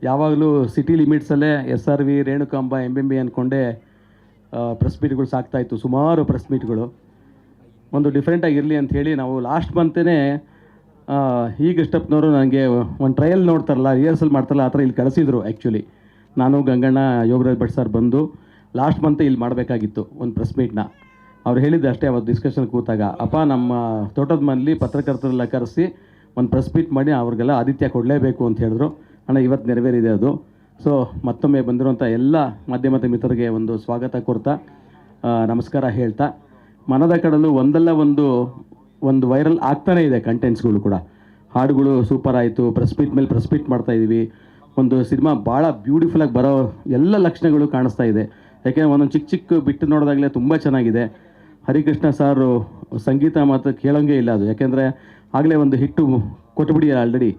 ಯಾವಾಗಲೂ ಸಿಟಿ ಲಿಮಿಟ್ಸಲ್ಲೇ SRV Renukamba MMB ಅಂದ್ಕೊಂಡೇ ಪ್ರೆಸ್ ಮೀಟ್ಗಳು ಸಾಕ್ತಾಯಿತ್ತು, ಸುಮಾರು ಪ್ರೆಸ್ ಮೀಟ್ಗಳು. ಒಂದು ಡಿಫ್ರೆಂಟಾಗಿರಲಿ ಅಂಥೇಳಿ ನಾವು ಲಾಸ್ಟ್ ಮಂತೇ ಈಗ ಸ್ಟೆಪ್ನವರು ನನಗೆ ಒಂದು ಟ್ರಯಲ್ ನೋಡ್ತಾರಲ್ಲ, ರಿಹರ್ಸಲ್ ಮಾಡ್ತಾರಲ್ಲ, ಆ ಥರ ಇಲ್ಲಿ ಕಳಿಸಿದ್ರು. ಆ್ಯಕ್ಚುಲಿ ನಾನು ಗಂಗಣ್ಣ ಯೋಗರಾಜ್ ಭಟ್ ಸರ್ ಬಂದು ಲಾಸ್ಟ್ ಮಂತ್ ಇಲ್ಲಿ ಮಾಡಬೇಕಾಗಿತ್ತು ಒಂದು ಪ್ರೆಸ್ ಮೀಟ್ನ. ಅವ್ರು ಹೇಳಿದ್ದೆ ಅಷ್ಟೇ ಅವತ್ತು ಡಿಸ್ಕಷನ್ ಕೂತಾಗ, ಅಪ್ಪ ನಮ್ಮ ತೋಟದ ಮನೇಲಿ ಪತ್ರಕರ್ತರೆಲ್ಲ ಕರೆಸಿ ಒಂದು ಪ್ರೆಸ್ ಮೀಟ್ ಮಾಡಿ ಅವ್ರಿಗೆಲ್ಲ ಆತಿಥ್ಯ ಕೊಡಲೇಬೇಕು ಅಂತ ಹೇಳಿದ್ರು. ಅಣ್ಣ ಇವತ್ತು ನೆರವೇರಿದೆ ಅದು. ಸೊ ಮತ್ತೊಮ್ಮೆ ಬಂದಿರುವಂಥ ಎಲ್ಲ ಮಾಧ್ಯಮದ ಮಿತ್ರರಿಗೆ ಒಂದು ಸ್ವಾಗತ ಕೋರ್ತಾ ನಮಸ್ಕಾರ ಹೇಳ್ತಾ, ಮನದ ಕಡಲು ಒಂದಲ್ಲ ಒಂದು ವೈರಲ್ ಆಗ್ತಾನೇ ಇದೆ. ಕಂಟೆಂಟ್ಸ್ಗಳು ಕೂಡ, ಹಾಡುಗಳು ಸೂಪರ್ ಆಯಿತು, ಪ್ರೆಸ್ ಮೀಟ್ ಮೇಲೆ ಪ್ರೆಸ್ ಮೀಟ್ ಮಾಡ್ತಾಯಿದ್ವಿ. ಒಂದು ಸಿನಿಮಾ ಭಾಳ ಬ್ಯೂಟಿಫುಲ್ಲಾಗಿ ಬರೋ ಎಲ್ಲ ಲಕ್ಷಣಗಳು ಕಾಣಿಸ್ತಾ ಇದೆ. ಯಾಕೆಂದರೆ ಒಂದೊಂದು ಚಿಕ್ಕ ಚಿಕ್ಕ ಬಿಟ್ಟು ನೋಡಿದಾಗಲೇ ತುಂಬ ಚೆನ್ನಾಗಿದೆ. ಹರಿಕೃಷ್ಣ ಸಾರು ಸಂಗೀತ ಮಾತ್ರ ಕೇಳೋಂಗೇ ಇಲ್ಲ ಅದು, ಯಾಕೆಂದರೆ ಆಗಲೇ ಒಂದು ಹಿಟ್ಟು ಕೊಟ್ಬಿಡಿ ಆಲ್ರೆಡಿ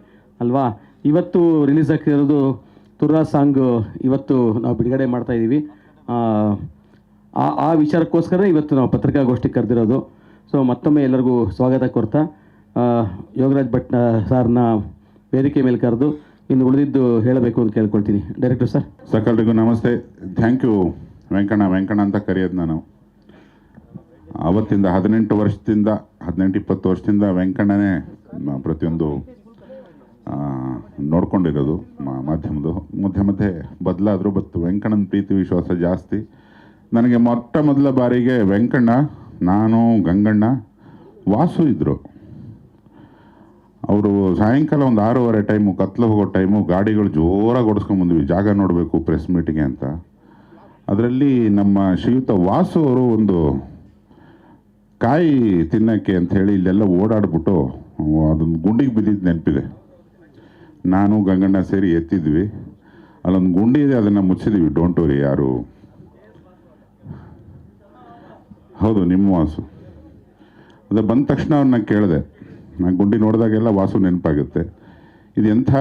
ಅಲ್ವಾ. ಇವತ್ತು ರಿಲೀಸ್ ಆಗ್ತಿರೋದು ತುರ್ರಾ ಸಾಂಗು, ಇವತ್ತು ನಾವು ಬಿಡುಗಡೆ ಮಾಡ್ತಾಯಿದ್ದೀವಿ. ಆ ವಿಚಾರಕ್ಕೋಸ್ಕರ ಇವತ್ತು ನಾವು ಪತ್ರಿಕಾಗೋಷ್ಠಿ ಕರೆದಿರೋದು. ಸೊ ಮತ್ತೊಮ್ಮೆ ಎಲ್ಲರಿಗೂ ಸ್ವಾಗತ ಕೋರ್ತಾ ಯೋಗರಾಜ್ ಭಟ್ ಸಾರ್ನ ವೇದಿಕೆ ಮೇಲೆ ಕರೆದು ಇನ್ನು ಉಳಿದಿದ್ದು ಹೇಳಬೇಕು ಅಂತ ಕೇಳ್ಕೊಳ್ತೀನಿ. Director sir. ಸಕಲರಿಗೂ ನಮಸ್ತೆ. ಥ್ಯಾಂಕ್ ಯು ವೆಂಕಣ್ಣ ಅಂತ ಕರೆಯೋದು ನಾನು. ಅವತ್ತಿಂದ 18 ವರ್ಷದಿಂದ 18-20 ವರ್ಷದಿಂದ ವೆಂಕಣ್ಣನೇ ಪ್ರತಿಯೊಂದು ನೋಡ್ಕೊಂಡಿರೋದು. ಮಾಧ್ಯಮದ ಮಧ್ಯೆ ಬದಲಾದರೂ ಬತ್ತು ವೆಂಕಣ್ಣನ ಪ್ರೀತಿ ವಿಶ್ವಾಸ ಜಾಸ್ತಿ. ನನಗೆ ಮೊದಲ ಬಾರಿಗೆ ವೆಂಕಣ್ಣ, ನಾನು, ಗಂಗಣ್ಣ, ವಾಸು ಇದ್ದರು. ಅವರು ಸಾಯಂಕಾಲ ಒಂದು 6:30 ಟೈಮು, ಕತ್ಲು ಹೋಗೋ ಟೈಮು, ಗಾಡಿಗಳು ಜೋರಾಗಿ ಓಡಿಸ್ಕೊಂಡ್ಬಂದ್ವಿ ಜಾಗ ನೋಡಬೇಕು ಪ್ರೆಸ್ ಮೀಟಿಗೆ ಅಂತ. ಅದರಲ್ಲಿ ನಮ್ಮ ಶ್ರೀಯುತ ವಾಸು ಅವರು ಒಂದು ಕಾಯಿ ತಿನ್ನೋಕ್ಕೆ ಅಂಥೇಳಿ ಇಲ್ಲೆಲ್ಲ ಓಡಾಡ್ಬಿಟ್ಟು ಅದೊಂದು ಗುಂಡಿಗೆ ಬಿದ್ದಿದ್ದು ನೆನಪಿದೆ. ನಾನು ಗಂಗಣ್ಣ ಸೇರಿ ಎತ್ತಿದ್ವಿ. ಅಲ್ಲೊಂದು ಗುಂಡಿ ಇದೆ, ಅದನ್ನು ಮುಚ್ಚಿದ್ವಿ. ಡೋಂಟ್ ವರಿ, ಯಾರು ಹೌದು ನಿಮ್ಮ ವಾಸು. ಅದು ಬಂದ ತಕ್ಷಣ ಅವ್ರನ್ನ ಕೇಳಿದೆ. ನಾನು ಗುಂಡಿ ನೋಡಿದಾಗೆಲ್ಲ ವಾಸು ನೆನಪಾಗುತ್ತೆ. ಇದು ಎಂಥ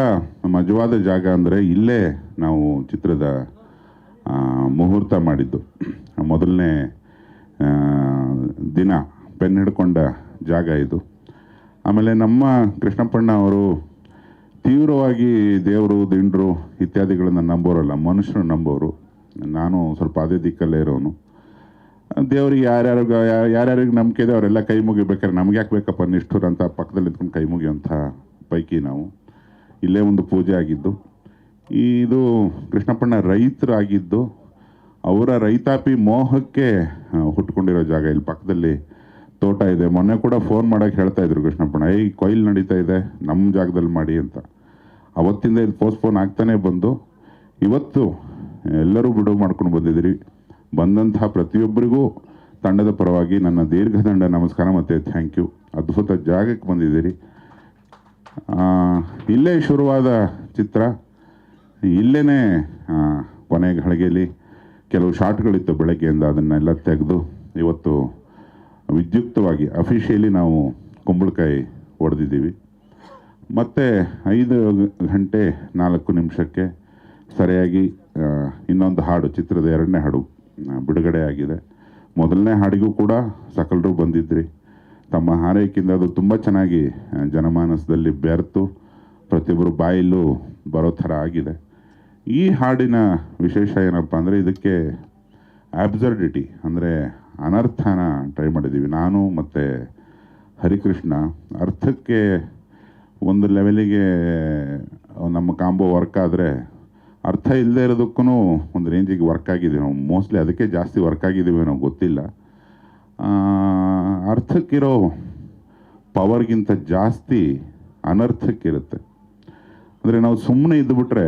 ಮಜವಾದ ಜಾಗ ಅಂದರೆ, ಇಲ್ಲೇ ನಾವು ಚಿತ್ರದ ಮುಹೂರ್ತ ಮಾಡಿದ್ದು. ಮೊದಲನೇ ದಿನ ಪೆನ್ ಹಿಡ್ಕೊಂಡ ಜಾಗ ಇದು. ಆಮೇಲೆ ನಮ್ಮ ಕೃಷ್ಣಪ್ಪಣ್ಣ ಅವರು ತೀವ್ರವಾಗಿ ದೇವರು, ದಿಂಡ್ರು ಇತ್ಯಾದಿಗಳನ್ನು ನಂಬೋರಲ್ಲ, ಮನುಷ್ಯರು ನಂಬೋರು. ನಾನು ಸ್ವಲ್ಪ ಅದೇ ದಿಕ್ಕಲ್ಲೇ ಇರೋನು. ದೇವ್ರಿಗೆ ಯಾರ್ಯಾರಿಗೆ ನಂಬಿಕೆ ಇದೆ ಅವರೆಲ್ಲ ಕೈ ಮುಗಿಬೇಕಾದ್ರೆ ನಮ್ಗೆ ಯಾಕೆ ಬೇಕಪ್ಪ ನಿಷ್ಠುರ ಅಂತ ಪಕ್ಕದಲ್ಲಿ ನಿಂತ್ಕೊಂಡು ಕೈ ಮುಗಿಯೋಂಥ ಪೈಕಿ ನಾವು. ಇಲ್ಲೇ ಒಂದು ಪೂಜೆ ಆಗಿದ್ದು. ಇದು ಕೃಷ್ಣಪ್ಪಣ್ಣ ರೈತರಾಗಿದ್ದು, ಅವರ ರೈತಾಪಿ ಮೋಹಕ್ಕೆ ಹುಟ್ಕೊಂಡಿರೋ ಜಾಗ. ಇಲ್ಲಿ ಪಕ್ಕದಲ್ಲಿ ತೋಟ ಇದೆ. ಮೊನ್ನೆ ಕೂಡ ಫೋನ್ ಮಾಡೋಕ್ಕೆ ಹೇಳ್ತಾಯಿದ್ರು ಕೃಷ್ಣಪ್ಪಣ್ಣ, ಕೊಯ್ಲು ನಡೀತಾ ಇದೆ, ನಮ್ಮ ಜಾಗದಲ್ಲಿ ಮಾಡಿ ಅಂತ. ಅವತ್ತಿಂದ ಇದು ಪೋಸ್ಟ್ಪೋನ್ ಆಗ್ತಾನೆ ಬಂದು ಇವತ್ತು ಎಲ್ಲರೂ ಬಿಡುವು ಮಾಡ್ಕೊಂಡು ಬಂದಿದ್ದೀರಿ. ಬಂದಂತಹ ಪ್ರತಿಯೊಬ್ಬರಿಗೂ ತಂಡದ ಪರವಾಗಿ ನನ್ನ ದೀರ್ಘದಂಡ ನಮಸ್ಕಾರ ಮತ್ತು ಥ್ಯಾಂಕ್ ಯು. ಅದ್ಭುತ ಜಾಗಕ್ಕೆ ಬಂದಿದ್ದೀರಿ. ಇಲ್ಲೇ ಶುರುವಾದ ಚಿತ್ರ, ಇಲ್ಲೇ ಕೊನೆ ಘಳಿಗೆಯಲ್ಲಿ ಕೆಲವು ಶಾರ್ಟ್ಗಳಿತ್ತು ಬೆಳಗ್ಗೆಯಿಂದ, ಅದನ್ನೆಲ್ಲ ತೆಗೆದು ಇವತ್ತು ವಿದ್ಯುಕ್ತವಾಗಿ ಅಫಿಷಿಯಲಿ ನಾವು ಕುಂಬಳಕಾಯಿ ಹೊಡೆದಿದ್ದೀವಿ. ಮತ್ತು 5:04 ಸರಿಯಾಗಿ ಇನ್ನೊಂದು ಹಾಡು, ಚಿತ್ರದ 2ನೇ ಹಾಡು ಬಿಡುಗಡೆ ಆಗಿದೆ. ಮೊದಲನೇ ಹಾಡಿಗೂ ಕೂಡ ಸಕಲರು ಬಂದಿದ್ರಿ. ತಮ್ಮ ಹಾರೈಕೆಯಿಂದ ಅದು ತುಂಬ ಚೆನ್ನಾಗಿ ಜನಮಾನಸದಲ್ಲಿ ಬೆರೆತು ಪ್ರತಿಯೊಬ್ಬರು ಬಾಯಲ್ಲೂ ಬರೋ ಥರ ಆಗಿದೆ. ಈ ಹಾಡಿನ ವಿಶೇಷ ಏನಪ್ಪ ಅಂದರೆ, ಇದಕ್ಕೆ ಆಬ್ಸರ್ಡಿಟಿ ಅಂದರೆ ಅನರ್ಥನ ಟ್ರೈ ಮಾಡಿದ್ದೀವಿ ನಾನು ಮತ್ತು ಹರಿಕೃಷ್ಣ. ಅರ್ಥಕ್ಕೆ ಒಂದು ಲೆವೆಲಿಗೆ ನಮ್ಮ ಕಾಂಬೋ ವರ್ಕ್ ಆದರೆ, ಅರ್ಥ ಇಲ್ಲದೆ ಇರೋದಕ್ಕೂ ಒಂದು ರೇಂಜಿಗೆ ವರ್ಕ್ ಆಗಿದ್ದೀವಿ ನಾವು. ಮೋಸ್ಟ್ಲಿ ಅದಕ್ಕೆ ಜಾಸ್ತಿ ವರ್ಕ್ ಆಗಿದ್ದೀವಿ ನಾವು, ಗೊತ್ತಿಲ್ಲ. ಅರ್ಥಕ್ಕಿರೋ ಪವರ್ಗಿಂತ ಜಾಸ್ತಿ ಅನರ್ಥಕ್ಕಿರುತ್ತೆ. ಅಂದರೆ ನಾವು ಸುಮ್ಮನೆ ಇದ್ದುಬಿಟ್ರೆ,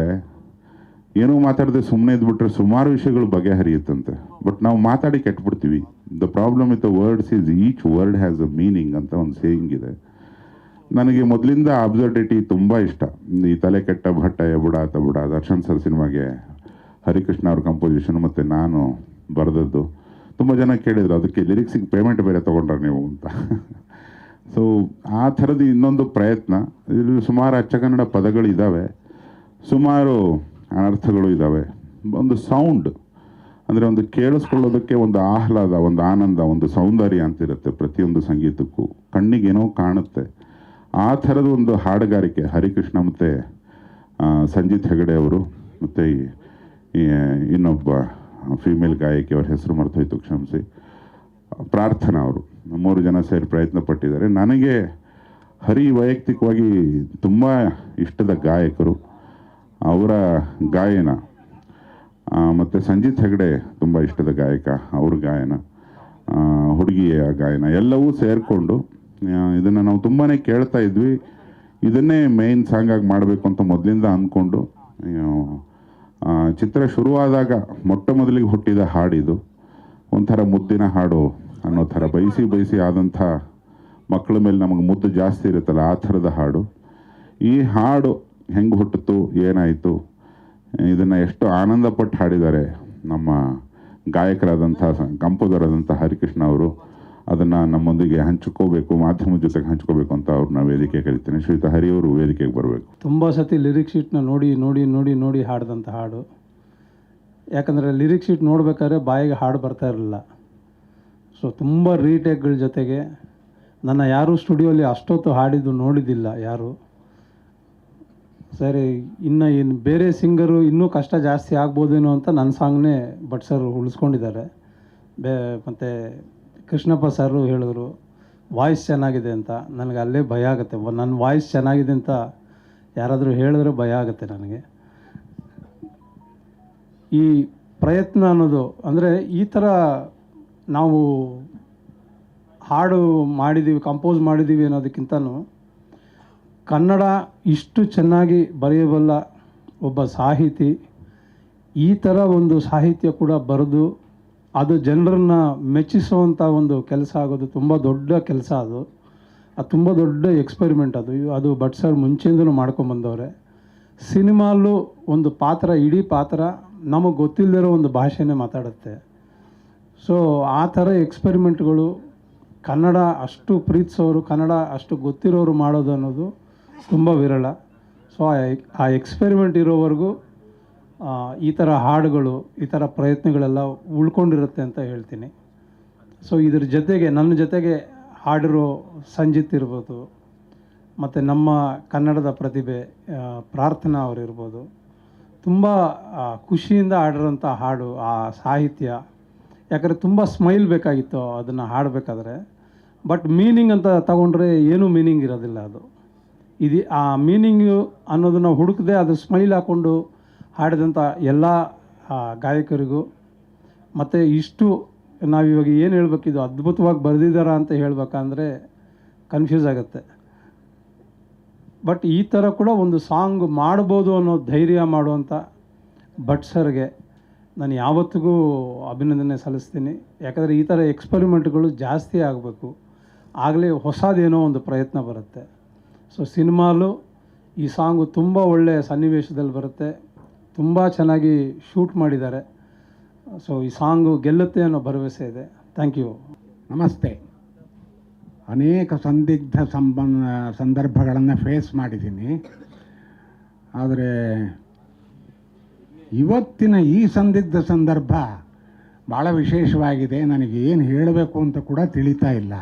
ಏನೋ ಮಾತಾಡದೆ ಸುಮ್ಮನೆ ಇದ್ಬಿಟ್ರೆ ಸುಮಾರು ವಿಷಯಗಳು ಬಗೆಹರಿಯುತ್ತಂತೆ. ಬಟ್ ನಾವು ಮಾತಾಡಿ ಕೆಟ್ಬಿಡ್ತೀವಿ. The problem with the words is each word has a meaning ಅಂತ ಒಂದು ಸೇಯಿಂಗ್ ಇದೆ. ನನಗೆ ಮೊದಲಿಂದ ಅಬ್ಸರ್ಡಿಟಿ ತುಂಬ ಇಷ್ಟ. ಈ ತಲೆ ಕೆಟ್ಟ ಭಟ್ಟ ಎಬುಡ ತಬುಡ, ದರ್ಶನ್ ಸರ್ ಸಿನಿಮಾಗೆ ಹರಿಕೃಷ್ಣ ಅವ್ರ ಕಂಪೋಸಿಷನ್ ಮತ್ತು ನಾನು ಬರೆದದ್ದು. ತುಂಬ ಜನ ಕೇಳಿದರು, ಅದಕ್ಕೆ ಲಿರಿಕ್ಸಿಗೆ ಪೇಮೆಂಟ್ ಬೇರೆ ತೊಗೊಂಡ್ರೆ ನೀವು ಅಂತ. ಸೊ ಆ ಥರದ್ದು ಇನ್ನೊಂದು ಪ್ರಯತ್ನ. ಇಲ್ಲಿ ಸುಮಾರು ಅಚ್ಚಕನ್ನಡ ಪದಗಳಿದ್ದಾವೆ, ಸುಮಾರು ಅನರ್ಥಗಳು ಇದ್ದಾವೆ. ಒಂದು ಸೌಂಡ್ ಅಂದರೆ ಒಂದು ಕೇಳಿಸ್ಕೊಳ್ಳೋದಕ್ಕೆ ಒಂದು ಆಹ್ಲಾದ, ಒಂದು ಆನಂದ, ಒಂದು ಸೌಂದರ್ಯ ಅಂತಿರುತ್ತೆ ಪ್ರತಿಯೊಂದು ಸಂಗೀತಕ್ಕೂ. ಕಣ್ಣಿಗೇನೋ ಕಾಣುತ್ತೆ. ಆ ಥರದ ಒಂದು ಹಾಡುಗಾರಿಕೆ ಹರಿಕೃಷ್ಣ ಮತ್ತು ಸಂಜಿತ್ ಹೆಗಡೆ ಅವರು ಮತ್ತು ಇನ್ನೊಬ್ಬ ಫೀಮೇಲ್ ಗಾಯಕಿ, ಅವ್ರ ಹೆಸರು ಮರ್ತೋಯ್ತು, ಕ್ಷಮಿಸಿ, ಪ್ರಾರ್ಥನಾ ಅವರು, 3 ಜನ ಸೇರಿ ಪ್ರಯತ್ನ ಪಟ್ಟಿದ್ದಾರೆ. ನನಗೆ ಹರಿ ವೈಯಕ್ತಿಕವಾಗಿ ತುಂಬ ಇಷ್ಟದ ಗಾಯಕರು, ಅವರ ಗಾಯನ, ಮತ್ತು ಸಂಜಿತ್ ಹೆಗಡೆ ತುಂಬ ಇಷ್ಟದ ಗಾಯಕ, ಅವ್ರ ಗಾಯನ, ಹುಡುಗಿಯ ಗಾಯನ ಎಲ್ಲವೂ ಸೇರಿಕೊಂಡು ಇದನ್ನು ನಾವು ತುಂಬಾ ಕೇಳ್ತಾ ಇದ್ವಿ. ಇದನ್ನೇ ಮೇಯ್ನ್ ಸಾಂಗಾಗಿ ಮಾಡಬೇಕು ಅಂತ ಮೊದಲಿಂದ ಅಂದ್ಕೊಂಡು, ಚಿತ್ರ ಶುರುವಾದಾಗ ಮೊಟ್ಟ ಮೊದಲಿಗೆ ಹುಟ್ಟಿದ ಹಾಡಿದು. ಒಂಥರ ಮುದ್ದಿನ ಹಾಡು ಅನ್ನೋ ಥರ ಬಯಸಿ ಆದಂಥ ಮಕ್ಕಳ ಮೇಲೆ ನಮಗೆ ಮುದ್ದು ಜಾಸ್ತಿ ಇರುತ್ತಲ್ಲ, ಆ ಥರದ ಹಾಡು. ಈ ಹಾಡು ಹೆಂಗೆ ಹುಟ್ಟಿತು, ಏನಾಯಿತು, ಇದನ್ನು ಎಷ್ಟು ಆನಂದಪಟ್ಟು ಹಾಡಿದ್ದಾರೆ ನಮ್ಮ ಗಾಯಕರಾದಂಥ ಕಂಪೋಸರ್ ಆದಂಥ ಹರಿಕೃಷ್ಣ ಅವರು. ಅದನ್ನು ನಮ್ಮೊಂದಿಗೆ ಹಂಚ್ಕೋಬೇಕು, ಮಾಧ್ಯಮದ ಜೊತೆಗೆ ಹಂಚ್ಕೋಬೇಕು ಅಂತ ಅವ್ರನ್ನ ವೇದಿಕೆ ಕರಿತೀನಿ. ಶ್ರೀಯುತ ಹರಿಯವರು ವೇದಿಕೆಗೆ ಬರಬೇಕು. ತುಂಬ ಸತಿ ಲಿರಿಕ್ ಶೀಟ್ನ ನೋಡಿ ಹಾಡಿದಂಥ ಹಾಡು. ಯಾಕಂದರೆ ಲಿರಿಕ್ ಶೀಟ್ ನೋಡ್ಬೇಕಾದ್ರೆ ಬಾಯಿಗೆ ಹಾಡು ಬರ್ತಾ ಇರಲಿಲ್ಲ. ಸೊ ತುಂಬ ರೀಟೇಕ್ಗಳ ಜೊತೆಗೆ ನನ್ನ ಯಾರೂ ಸ್ಟುಡಿಯೋಲಿ ಅಷ್ಟೊತ್ತು ಹಾಡಿದ್ದು ನೋಡಿದ್ದಿಲ್ಲ ಯಾರು. ಸರಿ, ಇನ್ನು ಬೇರೆ ಸಿಂಗರು ಇನ್ನೂ ಕಷ್ಟ ಜಾಸ್ತಿ ಆಗ್ಬೋದೇನೋ ಅಂತ ನನ್ನ ಸಾಂಗ್ನೇ ಭಟ್ ಸರ್ ಉಳಿಸ್ಕೊಂಡಿದ್ದಾರೆ. ಮತ್ತು ಕೃಷ್ಣಪ್ಪ ಸರು ಹೇಳಿದ್ರು ವಾಯ್ಸ್ ಚೆನ್ನಾಗಿದೆ ಅಂತ. ನನಗೆ ಅಲ್ಲೇ ಭಯ ಆಗುತ್ತೆ, ನನ್ನ ವಾಯ್ಸ್ ಚೆನ್ನಾಗಿದೆ ಅಂತ ಯಾರಾದರೂ ಹೇಳಿದ್ರೆ ಭಯ ಆಗುತ್ತೆ ನನಗೆ. ಈ ಪ್ರಯತ್ನ ಅನ್ನೋದು ಅಂದರೆ ಈ ಥರ ನಾವು ಹಾಡು ಮಾಡಿದ್ದೀವಿ, ಕಂಪೋಸ್ ಮಾಡಿದ್ದೀವಿ ಅನ್ನೋದಕ್ಕಿಂತನೂ ಕನ್ನಡ ಇಷ್ಟು ಚೆನ್ನಾಗಿ ಬರೆಯಬಲ್ಲ ಒಬ್ಬ ಸಾಹಿತಿ ಈ ಥರ ಒಂದು ಸಾಹಿತ್ಯ ಕೂಡ ಬರೆದು ಅದು ಜನರನ್ನು ಮೆಚ್ಚಿಸುವಂಥ ಒಂದು ಕೆಲಸ ಆಗೋದು ತುಂಬ ದೊಡ್ಡ ಕೆಲಸ. ಅದು ತುಂಬ ದೊಡ್ಡ ಎಕ್ಸ್ಪೆರಿಮೆಂಟ್. ಅದು ಭಟ್ ಸರ್ ಮುಂಚೆಯಿಂದಲೂ ಮಾಡ್ಕೊಂಬಂದವ್ರೆ. ಸಿನಿಮಾಲ್ಲೂ ಒಂದು ಪಾತ್ರ, ಇಡೀ ಪಾತ್ರ ನಮಗೆ ಗೊತ್ತಿಲ್ಲದಿರೋ ಒಂದು ಭಾಷೆನೇ ಮಾತಾಡುತ್ತೆ. ಸೊ ಆ ಥರ ಎಕ್ಸ್ಪೆರಿಮೆಂಟ್ಗಳು ಕನ್ನಡ ಅಷ್ಟು ಪ್ರೀತಿಸೋರು, ಕನ್ನಡ ಅಷ್ಟು ಗೊತ್ತಿರೋರು ಮಾಡೋದು ಅನ್ನೋದು ತುಂಬ ವಿರಳ. ಸೊ ಆ ಎಕ್ಸ್ಪೆರಿಮೆಂಟ್ ಇರೋವರೆಗೂ ಈ ಥರ ಹಾಡುಗಳು, ಈ ಥರ ಪ್ರಯತ್ನಗಳೆಲ್ಲ ಉಳ್ಕೊಂಡಿರುತ್ತೆ ಅಂತ ಹೇಳ್ತೀನಿ. ಸೊ ಇದ್ರ ಜೊತೆಗೆ ನನ್ನ ಜೊತೆಗೆ ಹಾಡಿರೋ ಸಂಜಿತ್ ಇರ್ಬೋದು, ಮತ್ತು ನಮ್ಮ ಕನ್ನಡದ ಪ್ರತಿಭೆ ಪ್ರಾರ್ಥನಾ ಅವರಿರ್ಬೋದು, ತುಂಬ ಖುಷಿಯಿಂದ ಹಾಡಿರೋಂಥ ಹಾಡು, ಆ ಸಾಹಿತ್ಯ. ಯಾಕಂದರೆ ತುಂಬ ಸ್ಮೈಲ್ ಬೇಕಾಗಿತ್ತು ಅದನ್ನು ಹಾಡಬೇಕಾದ್ರೆ. ಬಟ್ ಮೀನಿಂಗ್ ಅಂತ ತಗೊಂಡ್ರೆ ಏನೂ ಮೀನಿಂಗ್ ಇರೋದಿಲ್ಲ. ಅದು ಆ ಮೀನಿಂಗು ಅನ್ನೋದನ್ನು ಹುಡುಕದೆ ಅದು ಸ್ಮೈಲ್ ಹಾಕ್ಕೊಂಡು ಹಾಡಿದಂಥ ಎಲ್ಲ ಗಾಯಕರಿಗೂ, ಮತ್ತು ಇಷ್ಟು ನಾವಿವಾಗ ಏನು ಹೇಳ್ಬೇಕಿದು ಅದ್ಭುತವಾಗಿ ಬರೆದಿದ್ದಾರಾ ಅಂತ ಹೇಳ್ಬೇಕಂದ್ರೆ ಕನ್ಫ್ಯೂಸ್ ಆಗುತ್ತೆ. ಬಟ್ ಈ ಥರ ಕೂಡ ಒಂದು ಸಾಂಗ್ ಮಾಡ್ಬೋದು ಅನ್ನೋ ಧೈರ್ಯ ಮಾಡುವಂಥ ಭಟ್ ಸರ್ಗೆ ನಾನು ಯಾವತ್ತಿಗೂ ಅಭಿನಂದನೆ ಸಲ್ಲಿಸ್ತೀನಿ. ಯಾಕಂದರೆ ಈ ಥರ ಎಕ್ಸ್ಪರಿಮೆಂಟ್ಗಳು ಜಾಸ್ತಿ ಆಗಬೇಕು, ಆಗಲೇ ಹೊಸದೇನೋ ಒಂದು ಪ್ರಯತ್ನ ಬರುತ್ತೆ. ಸೊ ಸಿನಿಮಾಲು ಈ ಸಾಂಗು ತುಂಬ ಒಳ್ಳೆಯ ಸನ್ನಿವೇಶದಲ್ಲಿ ಬರುತ್ತೆ, ತುಂಬ ಚೆನ್ನಾಗಿ ಶೂಟ್ ಮಾಡಿದ್ದಾರೆ. ಸೊ ಈ ಸಾಂಗು ಗೆಲ್ಲುತ್ತೆ ಅನ್ನೋ ಭರವಸೆ ಇದೆ. Thank you. ನಮಸ್ತೆ. ಅನೇಕ ಸಂದಿಗ್ಧ ಸಂದರ್ಭಗಳನ್ನು ಫೇಸ್ ಮಾಡಿದ್ದೀನಿ. ಆದರೆ ಇವತ್ತಿನ ಈ ಸಂದಿಗ್ಧ ಸಂದರ್ಭ ಭಾಳ ವಿಶೇಷವಾಗಿದೆ. ನನಗೆ ಏನು ಹೇಳಬೇಕು ಅಂತ ಕೂಡ ತಿಳಿತಾ ಇಲ್ಲ.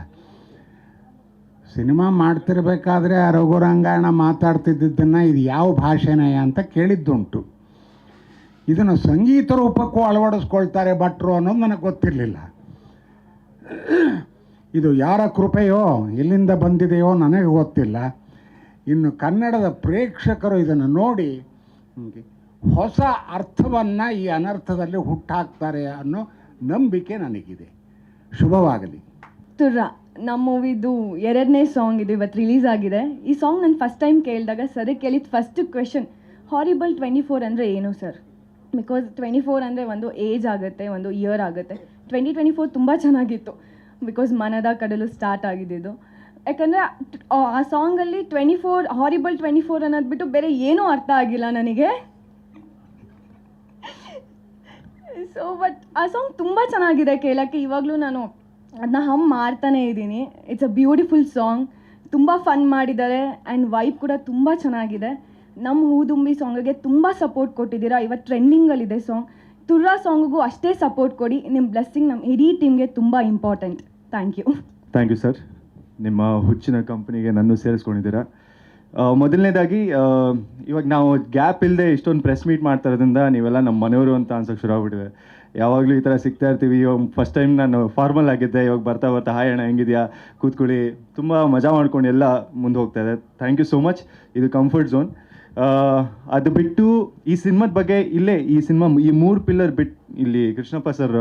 ಸಿನಿಮಾ ಮಾಡ್ತಿರ್ಬೇಕಾದ್ರೆ ಆ ರಘುರಂಗಾಯಣ ಮಾತಾಡ್ತಿದ್ದನ್ನು ಇದು ಯಾವ ಭಾಷೆನೇ ಅಂತ ಕೇಳಿದ್ದುಂಟು. ಇದನ್ನು ಸಂಗೀತ ರೂಪಕ್ಕೂ ಅಳವಡಿಸ್ಕೊಳ್ತಾರೆ ಭಟ್ರು ಅನ್ನೋದು ನನಗೆ ಗೊತ್ತಿರಲಿಲ್ಲ. ಇದು ಯಾರ ಕೃಪೆಯೋ ಎಲ್ಲಿಂದ ಬಂದಿದೆಯೋ ನನಗೆ ಗೊತ್ತಿಲ್ಲ. ಇನ್ನು ಕನ್ನಡದ ಪ್ರೇಕ್ಷಕರು ಇದನ್ನು ನೋಡಿ ಹೊಸ ಅರ್ಥವನ್ನು ಈ ಅನರ್ಥದಲ್ಲಿ ಹುಟ್ಟಾಕ್ತಾರೆ ಅನ್ನೋ ನಂಬಿಕೆ ನನಗಿದೆ. ಶುಭವಾಗಲಿ. ತುರ್ರಾ ನಮ್ಮ ಮೂವಿದು 2ನೇ ಸಾಂಗ್ ಇದು ಇವತ್ತು ರಿಲೀಸ್ ಆಗಿದೆ. ಈ ಸಾಂಗ್ ನಾನು ಫಸ್ಟ್ ಟೈಮ್ ಕೇಳಿದಾಗ ಸರ್ ಕೇಳಿದ ಫಸ್ಟ್ ಕ್ವೆಶನ್, ಹಾರಿಬಲ್ 24 ಅಂದರೆ ಏನು ಸರ್? ಬಿಕಾಸ್ 24 ಅಂದರೆ ಒಂದು ಏಜ್ ಆಗುತ್ತೆ, ಒಂದು ಇಯರ್ ಆಗುತ್ತೆ. 2024 ತುಂಬ ಚೆನ್ನಾಗಿತ್ತು, ಬಿಕಾಸ್ ಮನದ ಕಡಲು ಸ್ಟಾರ್ಟ್ ಆಗಿದ್ದು. ಯಾಕಂದರೆ ಆ ಸಾಂಗಲ್ಲಿ 24 ಹಾರಿಬಲ್ 24 ಅನ್ನೋದು ಬಿಟ್ಟು ಬೇರೆ ಏನೂ ಅರ್ಥ ಆಗಿಲ್ಲ ನನಗೆ. ಸೊ ಬಟ್ ಆ ಸಾಂಗ್ ತುಂಬ ಚೆನ್ನಾಗಿದೆ ಕೇಳೋಕ್ಕೆ. ಇವಾಗಲೂ ನಾನು ಅದನ್ನ ಹಮ್ ಮಾಡ್ತಾನೇ ಇದ್ದೀನಿ. ಇಟ್ಸ್ ಅ ಬ್ಯೂಟಿಫುಲ್ ಸಾಂಗ್, ತುಂಬ ಫನ್ ಮಾಡಿದ್ದಾರೆ ಆ್ಯಂಡ್ ವೈಬ್ ಕೂಡ ತುಂಬ ಚೆನ್ನಾಗಿದೆ. ನಮ್ಮ ಹೂದುಂಬಿ ಸಾಂಗಿಗೆ ತುಂಬ ಸಪೋರ್ಟ್ ಕೊಟ್ಟಿದ್ದೀರಾ. ಇವತ್ತು ಟ್ರೆಂಡಿಂಗಲ್ಲಿದೆ ಸಾಂಗ್. ತುರ್ರಾ ಸಾಂಗಿಗೂ ಅಷ್ಟೇ ಸಪೋರ್ಟ್ ಕೊಡಿ. ನಿಮ್ಮ ಬ್ಲೆಸ್ಸಿಂಗ್ ನಮ್ಮ ಇಡೀ ಟೀಮ್ಗೆ ತುಂಬ important. Thank you. Thank you sir. ನಿಮ್ಮ ಹುಚ್ಚಿನ ಕಂಪ್ನಿಗೆ ನನ್ನೂ ಸೇರಿಸ್ಕೊಂಡಿದ್ದೀರಾ. ಮೊದಲನೇದಾಗಿ ಇವಾಗ ನಾವು ಗ್ಯಾಪ್ ಇಲ್ಲದೆ ಇಷ್ಟೊಂದು ಪ್ರೆಸ್ ಮೀಟ್ ಮಾಡ್ತಾ ಇರೋದ್ರಿಂದ ನೀವೆಲ್ಲ ನಮ್ಮ ಮನೆಯವರು ಅಂತ ಅನ್ಸೋಕ್ಕೆ ಶುರು ಆಗ್ಬಿಟ್ಟಿದೆ. ಯಾವಾಗಲೂ ಈ ಥರ ಸಿಗ್ತಾ ಇರ್ತೀವಿ. ಇವಾಗ ಫಸ್ಟ್ ಟೈಮ್ ನಾನು ಫಾರ್ಮಲ್ ಆಗಿದ್ದೆ, ಇವಾಗ ಬರ್ತಾ ಬರ್ತಾ ಹಾಯ್ ಅಣ್ಣ ಹೆಂಗಿದೆಯಾ, ಕೂತ್ಕೊಳ್ಳಿ, ತುಂಬ ಮಜಾ ಮಾಡ್ಕೊಂಡು ಎಲ್ಲ ಮುಂದೆ ಹೋಗ್ತಾ ಇದೆ. Thank you so much. ಇದು ಕಂಫರ್ಟ್ ಝೋನ್. ಅದು ಬಿಟ್ಟು ಈ ಸಿನಿಮಾದ ಬಗ್ಗೆ ಇಲ್ಲೇ ಈ 3 ಪಿಲ್ಲರ್ ಬಿಟ್ಟು ಇಲ್ಲಿ ಕೃಷ್ಣಪ್ಪ ಸರ್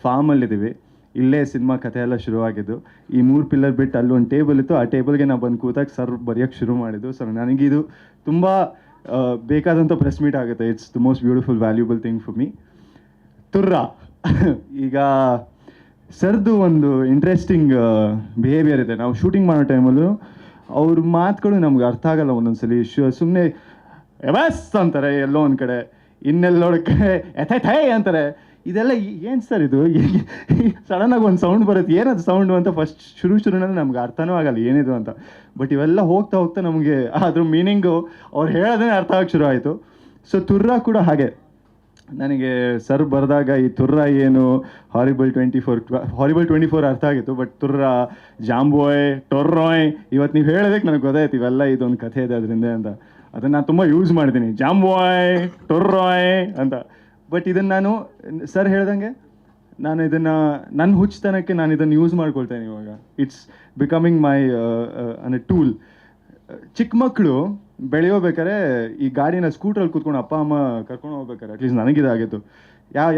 ಫಾರ್ಮಲ್ಲಿದ್ದೀವಿ. ಇಲ್ಲೇ ಸಿನಿಮಾ ಕಥೆ ಎಲ್ಲ ಶುರುವಾಗಿದ್ದು. ಈ 3 ಪಿಲ್ಲರ್ ಬಿಟ್ಟು ಅಲ್ಲೊಂದು ಟೇಬಲ್ ಇತ್ತು, ಆ ಟೇಬಲ್ಗೆ ನಾವು ಬಂದು ಕೂತಾಗ ಸರ್ ಬರೆಯೋಕ್ಕೆ ಶುರು ಮಾಡಿದ್ದು. ಸೊ ನನಗಿದು ತುಂಬ ಬೇಕಾದಂಥ ಪ್ರೆಸ್ ಮೀಟ್ ಆಗುತ್ತೆ. It's the most beautiful valuable thing for me. Turra ಈಗ ಸರ್ದು ಒಂದು ಇಂಟ್ರೆಸ್ಟಿಂಗ್ ಬಿಹೇವಿಯರ್ ಇದೆ. ನಾವು ಶೂಟಿಂಗ್ ಮಾಡೋ ಟೈಮಲ್ಲೂ ಅವ್ರ ಮಾತುಗಳು ನಮ್ಗೆ ಅರ್ಥ ಆಗಲ್ಲ. ಒಂದೊಂದ್ಸಲಿ ಸುಮ್ಮನೆ ಎಬಸ್ ಅಂತಾರೆ ಎಲ್ಲೋ ಒಂದು ಕಡೆ, ಇನ್ನೆಲ್ಲೋಡಕ್ಕೆ ಎಥೈ ಅಂತಾರೆ. ಇದೆಲ್ಲ ಏನು ಸರ್ ಇದು, ಸಡನ್ನಾಗಿ ಒಂದು ಸೌಂಡ್ ಬರುತ್ತೆ, ಏನದು ಸೌಂಡು ಅಂತ ಫಸ್ಟ್ ಶುರುನಲ್ಲಿ ನಮ್ಗೆ ಅರ್ಥನೂ ಆಗಲ್ಲ ಏನಿದು ಅಂತ. ಬಟ್ ಇವೆಲ್ಲ ಹೋಗ್ತಾ ಹೋಗ್ತಾ ನಮಗೆ ಅದ್ರ ಮೀನಿಂಗು ಅವ್ರು ಹೇಳೋದೇ ಅರ್ಥ ಆಗಕ್ಕೆ ಶುರು ಆಯಿತು. ಸೊ ತುರ್ರಾ ಕೂಡ ಹಾಗೆ. ನನಗೆ ಸರ್ ಬರೆದಾಗ ಈ ತುರ್ರಾ ಏನು ಹಾರಿಬಲ್ 24 ಅರ್ಥ ಆಗಿತ್ತು. ಬಟ್ ತುರ್ರಾ, ಜಾಂಬೋಯ್, ಟೊರ್ರಾಯ್, ಇವತ್ತು ನೀವು ಹೇಳೋದಕ್ಕೆ ನನಗೆ ಗೊತ್ತಾಯ್ತು ಇವೆಲ್ಲ ಇದೊಂದು ಕಥೆ ಇದೆ ಅದರಿಂದ ಅಂತ. ಅದನ್ನು ನಾನು ತುಂಬ ಯೂಸ್ ಮಾಡಿದ್ದೀನಿ, ಜಾಂಬೋಯ್, ಟೊರ್ರಾಯ್ ಅಂತ. ಬಟ್ ಇದನ್ನು ನಾನು ಸರ್ ಹೇಳ್ದಂಗೆ ನಾನು ಇದನ್ನು ನನ್ನ ಹುಚ್ಚತನಕ್ಕೆ ನಾನು ಇದನ್ನು ಯೂಸ್ ಮಾಡ್ಕೊಳ್ತೇನೆ ಇವಾಗ. It's becoming my tool. ಚಿಕ್ಕ ಮಕ್ಕಳು ಬೆಳೆಯೋಬೇಕಾದ್ರೆ ಈ ಗಾಡಿನ ಸ್ಕೂಟ್ರಲ್ಲಿ ಕೂತ್ಕೊಂಡು ಅಪ್ಪ ಅಮ್ಮ ಕರ್ಕೊಂಡು ಹೋಗ್ಬೇಕಾರೆ, ಅಟ್ಲೀಸ್ಟ್ ನನಗಿದಾಗಿತ್ತು.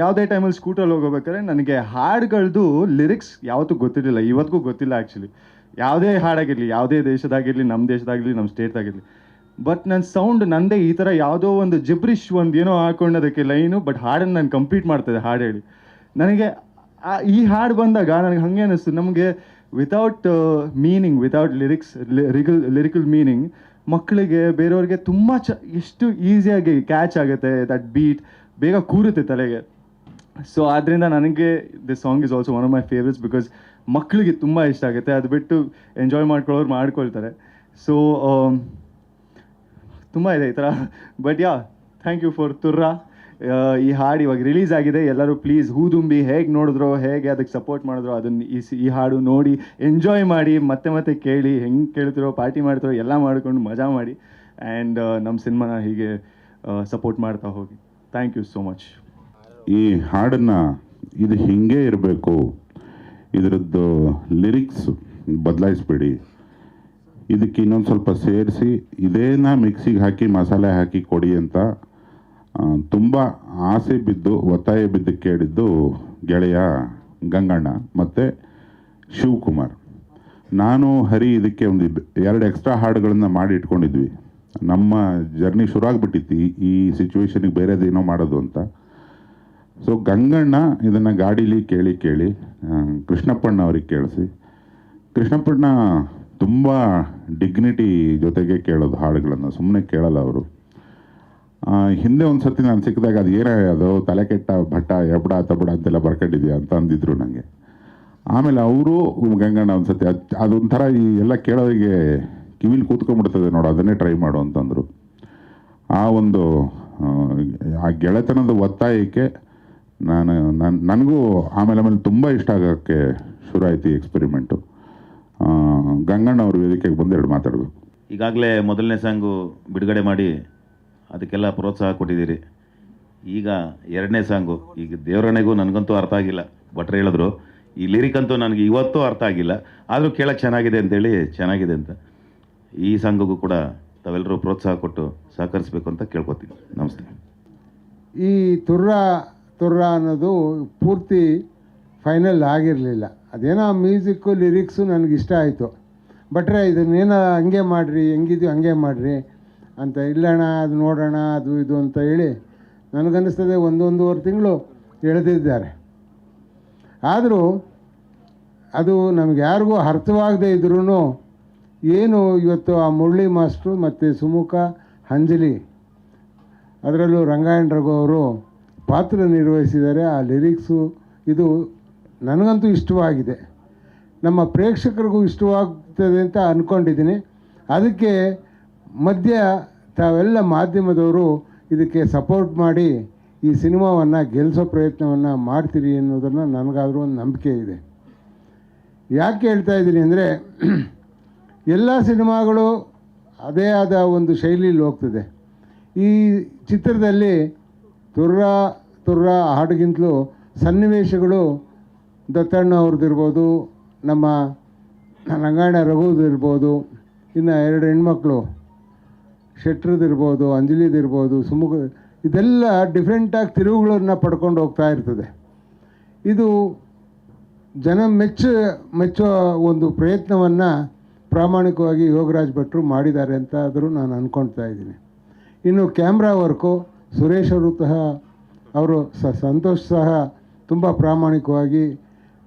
ಯಾವುದೇ ಟೈಮಲ್ಲಿ ಸ್ಕೂಟ್ರಲ್ಲಿ ಹೋಗ್ಬೇಕಾದ್ರೆ ನನಗೆ ಹಾಡುಗಳದ್ದು ಲಿರಿಕ್ಸ್ ಯಾವತ್ತೂ ಗೊತ್ತಿರಲಿಲ್ಲ, ಇವತ್ತಿಗೂ ಗೊತ್ತಿಲ್ಲ ಆ್ಯಕ್ಚುಲಿ. ಯಾವುದೇ ಹಾಡಾಗಿರಲಿ, ಯಾವುದೇ ದೇಶದಾಗಿರಲಿ, ನಮ್ಮ ದೇಶದಾಗಿರಲಿ, ನಮ್ಮ ಸ್ಟೇಟ್ದಾಗಿರಲಿ. ಬಟ್ ನನ್ನ ಸೌಂಡ್ ನನ್ನದೇ ಈ ಥರ ಯಾವುದೋ ಒಂದು ಜಿಬ್ರಿಷ್ ಒಂದು ಏನೋ ಹಾಕೊಂಡೋದಕ್ಕೆ ಲೈನು, ಬಟ್ ಹಾಡನ್ನು ನಾನು ಕಂಪ್ಲೀಟ್ ಮಾಡ್ತಾಯಿದ್ದೆ ಹಾಡು ಹೇಳಿ. ನನಗೆ ಈ ಹಾಡು ಬಂದಾಗ ನನಗೆ ಹಾಗೆ ಅನ್ನಿಸ್ತು, ನಮಗೆ without meaning, without lyrical meaning ಮಕ್ಕಳಿಗೆ, ಬೇರೆಯವ್ರಿಗೆ ತುಂಬ ಎಷ್ಟು ಈಸಿಯಾಗಿ ಕ್ಯಾಚ್ ಆಗುತ್ತೆ, ದಟ್ ಬೀಟ್ ಬೇಗ ಕೂರುತ್ತೆ ತಲೆಗೆ. ಸೊ ಆದ್ದರಿಂದ ನನಗೆ this song is also one of my favourites, because ಮಕ್ಕಳಿಗೆ ತುಂಬ ಇಷ್ಟ ಆಗುತ್ತೆ. ಅದು ಬಿಟ್ಟು ಎಂಜಾಯ್ ಮಾಡ್ಕೊಳ್ಳೋರು ಮಾಡ್ಕೊಳ್ತಾರೆ. ಸೊ ತುಂಬ ಇದೆ ಈ ಥರ. But yeah, thank you for Turra. ಈ ಹಾಡು ಇವಾಗ ರಿಲೀಸ್ ಆಗಿದೆ. ಎಲ್ಲರೂ ಪ್ಲೀಸ್ ಹೂದುಂಬಿ ಹೇಗೆ ನೋಡಿದ್ರೋ, ಹೇಗೆ ಅದಕ್ಕೆ ಸಪೋರ್ಟ್ ಮಾಡಿದ್ರೋ, ಅದನ್ನು ಈ ಹಾಡು ನೋಡಿ ಎಂಜಾಯ್ ಮಾಡಿ, ಮತ್ತೆ ಕೇಳಿ, ಹೆಂಗೆ ಕೇಳ್ತಿರೋ, ಪಾರ್ಟಿ ಮಾಡ್ತಿರೋ ಎಲ್ಲ ಮಾಡ್ಕೊಂಡು ಮಜಾ ಮಾಡಿ. ಆ್ಯಂಡ್ ನಮ್ಮ ಸಿನಿಮಾನ ಹೀಗೆ ಸಪೋರ್ಟ್ ಮಾಡ್ತಾ ಹೋಗಿ. Thank you so much. ಈ ಹಾಡನ್ನು ಇದು ಹಿಂಗೆ ಇರಬೇಕು, ಇದರದ್ದು ಲಿರಿಕ್ಸ್ ಬದಲಾಯಿಸ್ಬೇಡಿ, ಇದಕ್ಕೆ ಇನ್ನೊಂದು ಸ್ವಲ್ಪ ಸೇರಿಸಿ ಇದೇನ ಮಿಕ್ಸಿಗೆ ಹಾಕಿ ಮಸಾಲೆ ಹಾಕಿ ಕೊಡಿ ಅಂತ ತುಂಬ ಆಸೆ ಬಿದ್ದು ಒತ್ತಾಯ ಬಿದ್ದು ಕೇಳಿದ್ದು ಗೆಳೆಯ ಗಂಗಣ್ಣ ಮತ್ತು ಶಿವಕುಮಾರ್. ನಾನು ಹರಿ ಇದಕ್ಕೆ ಒಂದು 2 ಎಕ್ಸ್ಟ್ರಾ ಹಾಡುಗಳನ್ನು ಮಾಡಿ ಇಟ್ಕೊಂಡಿದ್ವಿ. ನಮ್ಮ ಜರ್ನಿ ಶುರು ಆಗಿಬಿಟ್ಟಿತ್ತು ಈ ಸಿಚುವೇಶನಿಗೆ ಬೇರೆದೇನೋ ಮಾಡೋದು ಅಂತ. ಸೊ ಗಂಗಣ್ಣ ಇದನ್ನು ಗಾಡೀಲಿ ಕೇಳಿ ಕೃಷ್ಣಪ್ಪಣ್ಣ ಅವ್ರಿಗೆ ಕೇಳಿಸಿ, ಕೃಷ್ಣಪ್ಪಣ್ಣ ತುಂಬ ಡಿಗ್ನಿಟಿ ಜೊತೆಗೆ ಕೇಳೋದು ಹಾಡುಗಳನ್ನು, ಸುಮ್ಮನೆ ಕೇಳಲ್ಲ ಅವರು. ಹಿಂದೆ ಒಂದು ಸರ್ತಿ ನಾನು ಸಿಕ್ಕಿದಾಗ ಅದು ಏನೇ ಅದು ತಲೆ ಕೆಟ್ಟ ಭಟ್ಟ ಎಬ್ಡ ತಬಡ ಅಂತೆಲ್ಲ ಬರ್ಕೊಂಡಿದ್ಯಾ ಅಂತ ಅಂದಿದ್ರು ನನಗೆ. ಆಮೇಲೆ ಅವರು ಗಂಗಣ್ಣ ಒಂದು ಸರ್ತಿ ಅದೊಂಥರ ಈ ಎಲ್ಲ ಕೇಳೋರಿಗೆ ಕಿವಿಲಿ ಕೂತ್ಕೊಂಡ್ಬಿಡ್ತದೆ ನೋಡು, ಅದನ್ನೇ ಟ್ರೈ ಮಾಡು ಅಂತಂದರು. ಆ ಗೆಳೆತನದ ಒತ್ತಾಯಕ್ಕೆ ನನಗೂ ಆಮೇಲೆ ತುಂಬ ಇಷ್ಟ ಆಗೋಕ್ಕೆ ಶುರು ಆಯ್ತು ಈ ಎಕ್ಸ್ಪೆರಿಮೆಂಟು. ಗಂಗಣ್ಣ ಅವರು ವೇದಿಕೆಗೆ ಬಂದು 2 ಮಾತಾಡಬೇಕು. ಈಗಾಗಲೇ ಮೊದಲನೇ ಸಾಂಗು ಬಿಡುಗಡೆ ಮಾಡಿ ಅದಕ್ಕೆಲ್ಲ ಪ್ರೋತ್ಸಾಹ ಕೊಟ್ಟಿದ್ದೀರಿ. ಈಗ 2ನೇ ಸಾಂಗು, ಈಗ ದೇವರಣೆಗೂ ನನಗಂತೂ ಅರ್ಥ ಆಗಿಲ್ಲ, ಭಟ್ರು ಹೇಳಿದ್ರು. ಈ ಲಿರಿಕ್ ಅಂತೂ ನನಗೆ ಇವತ್ತೂ ಅರ್ಥ ಆಗಿಲ್ಲ, ಆದರೂ ಕೇಳೋಕ್ಕೆ ಚೆನ್ನಾಗಿದೆ ಅಂತೇಳಿ ಚೆನ್ನಾಗಿದೆ ಅಂತ. ಈ ಸಾಂಗಿಗೂ ಕೂಡ ತಾವೆಲ್ಲರೂ ಪ್ರೋತ್ಸಾಹ ಕೊಟ್ಟು ಸಹಕರಿಸಬೇಕು ಅಂತ ಕೇಳ್ಕೊತೀನಿ. ನಮಸ್ತೆ. ಈ ತುರ್ರಾ ಅನ್ನೋದು ಪೂರ್ತಿ ಫೈನಲ್ ಆಗಿರಲಿಲ್ಲ. ಅದೇನೋ ಮ್ಯೂಸಿಕ್ಕು ಲಿರಿಕ್ಸು ನನಗಿಷ್ಟ ಆಯಿತು. ಭಟ್ರೆ ಇದನ್ನೇನೋ ಹಂಗೆ ಮಾಡಿರಿ, ಹೆಂಗಿದೆಯೋ ಹಂಗೆ ಮಾಡಿರಿ ಅಂತ, ಇಲ್ಲಣ್ಣ ಅದು ನೋಡೋಣ ಅದು ಇದು ಅಂತ ಹೇಳಿ ನನಗನ್ನಿಸ್ತದೆ 1-1.5 ತಿಂಗಳು ಎಳೆದಿದ್ದಾರೆ. ಆದರೂ ಅದು ನಮಗೆ ಯಾರಿಗೂ ಅರ್ಥವಾಗದೇ ಇದ್ರೂ ಏನು ಇವತ್ತು ಆ ಮುರಳಿ ಮಾಸ್ಟ್ರು ಮತ್ತು ಸುಮುಖ ಅಂಜಲಿ, ಅದರಲ್ಲೂ ರಂಗಾಯಣ ರಘು ಅವರು ಪಾತ್ರ ನಿರ್ವಹಿಸಿದ್ದಾರೆ. ಆ ಲಿರಿಕ್ಸು ಇದು ನನಗಂತೂ ಇಷ್ಟವಾಗಿದೆ, ನಮ್ಮ ಪ್ರೇಕ್ಷಕರಿಗೂ ಇಷ್ಟವಾಗ್ತದೆ ಅಂತ ಅಂದ್ಕೊಂಡಿದ್ದೀನಿ. ಅದಕ್ಕೆ ಮಧ್ಯ ತಾವೆಲ್ಲ ಮಾಧ್ಯಮದವರು ಇದಕ್ಕೆ ಸಪೋರ್ಟ್ ಮಾಡಿ ಈ ಸಿನಿಮಾವನ್ನು ಗೆಲ್ಲಿಸೋ ಪ್ರಯತ್ನವನ್ನು ಮಾಡ್ತೀರಿ ಅನ್ನೋದನ್ನು ನನಗಾದರೂ ಒಂದು ನಂಬಿಕೆ ಇದೆ. ಯಾಕೆ ಹೇಳ್ತಾ ಇದ್ದೀನಿ ಅಂದರೆ ಎಲ್ಲ ಸಿನಿಮಾಗಳು ಅದೇ ಆದ ಒಂದು ಶೈಲಿಯಲ್ಲಿ ಹೋಗ್ತದೆ. ಈ ಚಿತ್ರದಲ್ಲಿ ತುರ್ರ ಹಾಡಿಗಿಂತಲೂ ಸನ್ನಿವೇಶಗಳು ದತ್ತಣ್ಣ ಅವ್ರದ್ದಿರ್ಬೋದು, ನಮ್ಮ ರಂಗಾಯಣ ರಘುದಿರ್ಬೋದು, ಇನ್ನು 2 ಹೆಣ್ಮಕ್ಳು ಶೆಟ್ರದಿರ್ಬೋದು, ಅಂಜಲಿದಿರ್ಬೋದು, ಸುಮುಖ, ಇದೆಲ್ಲ ಡಿಫ್ರೆಂಟಾಗಿ ತಿರುವುಗಳನ್ನು ಪಡ್ಕೊಂಡು ಹೋಗ್ತಾ ಇರ್ತದೆ. ಇದು ಜನ ಮೆಚ್ಚೋ ಒಂದು ಪ್ರಯತ್ನವನ್ನು ಪ್ರಾಮಾಣಿಕವಾಗಿ ಯೋಗರಾಜ್ ಭಟ್ರು ಮಾಡಿದ್ದಾರೆ ಅಂತ ಆದರೂ ನಾನು ಅಂದ್ಕೊಳ್ತಾ ಇದ್ದೀನಿ. ಇನ್ನು ಕ್ಯಾಮ್ರಾ ವರ್ಕು ಸುರೇಶ್ ಅವರು ಸಂತೋಷ್ ಸಹ ತುಂಬ ಪ್ರಾಮಾಣಿಕವಾಗಿ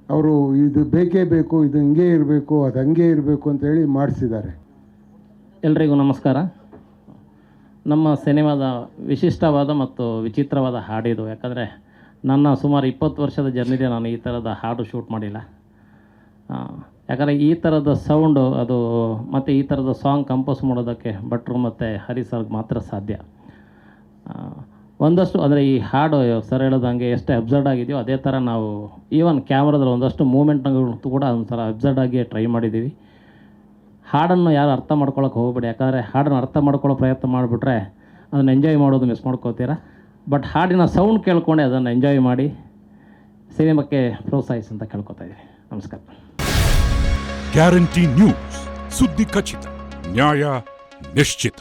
ಅವರು ಇದು ಬೇಕೇ ಬೇಕು, ಇದು ಹಿಂಗೇ ಇರಬೇಕು, ಅದು ಹಂಗೆ ಇರಬೇಕು ಅಂತೇಳಿ ಮಾಡಿಸಿದ್ದಾರೆ. ಎಲ್ರಿಗೂ ನಮಸ್ಕಾರ. ನಮ್ಮ ಸಿನಿಮಾದ ವಿಶಿಷ್ಟವಾದ ಮತ್ತು ವಿಚಿತ್ರವಾದ ಹಾಡಿದು. ಯಾಕಂದರೆ ನನ್ನ ಸುಮಾರು 20 ವರ್ಷದ ಜರ್ನಿದೆ ನಾನು ಈ ಥರದ ಹಾಡು ಶೂಟ್ ಮಾಡಿಲ್ಲ. ಯಾಕಂದರೆ ಈ ಥರದ ಸೌಂಡು ಅದು ಮತ್ತು ಈ ಥರದ ಸಾಂಗ್ ಕಂಪೋಸ್ ಮಾಡೋದಕ್ಕೆ ಭಟ್ರು ಮತ್ತು ಹರಿ ಸರ್ಗೆ ಮಾತ್ರ ಸಾಧ್ಯ. ಒಂದಷ್ಟು ಅಂದರೆ ಈ ಹಾಡು ಸರ್ ಹೇಳೋದಂಗೆ ಎಷ್ಟು ಅಬ್ಸರ್ಡ್ ಆಗಿದೆಯೋ ಅದೇ ಥರ ನಾವು ಈವನ್ ಕ್ಯಾಮ್ರಾದಲ್ಲಿ ಒಂದಷ್ಟು ಮೂಮೆಂಟ್ಗಳು ಕೂಡ ಒಂಥರ ಅಬ್ಸರ್ಡ್ ಆಗಿ ಟ್ರೈ ಮಾಡಿದ್ದೀವಿ. ಹಾಡನ್ನು ಯಾರು ಅರ್ಥ ಮಾಡ್ಕೊಳಕ್ಕೆ ಹೋಗ್ಬೇಡಿ. ಯಾಕಂದರೆ ಹಾಡನ್ನು ಅರ್ಥ ಮಾಡ್ಕೊಳ್ಳೋ ಪ್ರಯತ್ನ ಮಾಡಿಬಿಟ್ರೆ ಅದನ್ನು ಎಂಜಾಯ್ ಮಾಡೋದು ಮಿಸ್ ಮಾಡ್ಕೋತೀರ. ಬಟ್ ಹಾಡಿನ ಸೌಂಡ್ ಕೇಳ್ಕೊಂಡೆ ಅದನ್ನು ಎಂಜಾಯ್ ಮಾಡಿ ಸಿನಿಮಾಕ್ಕೆ ಪ್ರೋತ್ಸಾಹಿಸಿ ಅಂತ ಕೇಳ್ಕೊತಾ ಇದ್ದೀನಿ. ನಮಸ್ಕಾರ. ಗ್ಯಾರಂಟಿ ನ್ಯೂಸ್, ಸುದ್ದಿ ಖಚಿತ, ನ್ಯಾಯ ನಿಶ್ಚಿತ.